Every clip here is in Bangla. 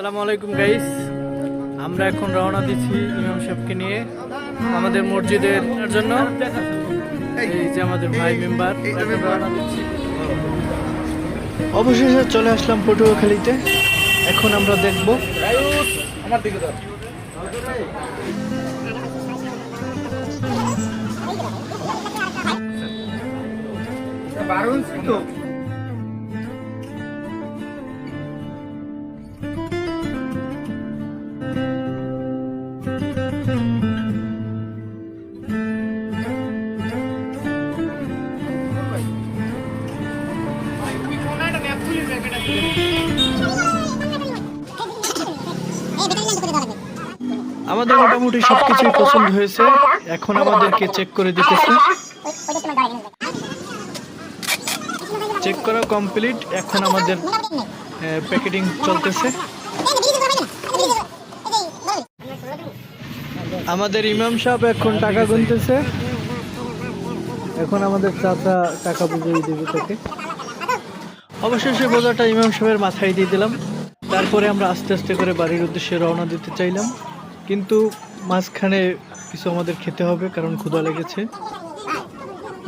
আসসালামু আলাইকুম গাইস, আমরা এখন রওনা দিচ্ছি ইমাম সাহেবকে নিয়ে আমাদের মসজিদের জন্য। এই যে আমাদের ভাই মেম্বার রওনা দিচ্ছি। অবশেষে চলে আসলাম পটুয়াখালীতে। এখন আমরা দেখব আমার দিকে আমাদের মোটামুটি সবকিছুই পছন্দ হয়েছে। এখন আমাদেরকে চেক করে দিতেছে। চেক করা কমপ্লিট। এখন আমাদের প্যাকেটিং চলতেছে। আমাদের ইমাম সাহেব এখন টাকা গুনতেছে। এখন আমাদের চাচা টাকা বুঝিয়ে দেবে তাকে। অবশেষে বোঝাটা ইমাম সাহেবের মাথায় দিয়ে দিলাম। তারপরে আমরা আস্তে আস্তে করে বাড়ির উদ্দেশ্যে রওনা দিতে চাইলাম, কিন্তু মাঝখানে কিছু আমাদের খেতে হবে, কারণ ক্ষুধা লেগেছে।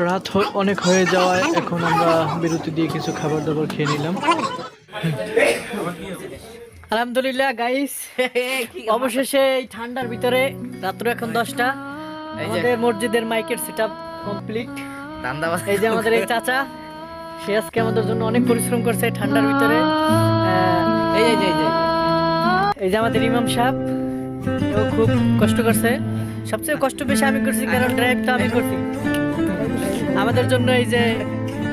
রাত অনেক হয়ে যাওয়ায় এখন আমরা বিরতি দিয়ে কিছু খাবার দাবার খেয়ে নিলাম। আলহামদুলিল্লাহ গাইস, অবশেষে এই ঠান্ডার ভিতরে, রাত্র এখন 10টা, আমাদের মসজিদের মাইকের সেটআপ কমপ্লিট। এই যে আমাদের এই চাচা, সে আজকে আমাদের জন্য অনেক পরিশ্রম করছে ঠান্ডার ভিতরে। এই যে আমাদের ইমাম সাহেব, ও খুব কষ্ট করছে। সবচেয়ে কষ্ট বেশি আমি করছি, কারণ ড্রাইভটা আমি করছি। আমাদের জন্য এই যে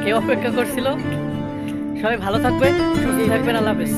কেউ অপেক্ষা করছিল। সবাই ভালো থাকবেন, সুস্থ থাকবেন। আল্লাহ হাফেজ।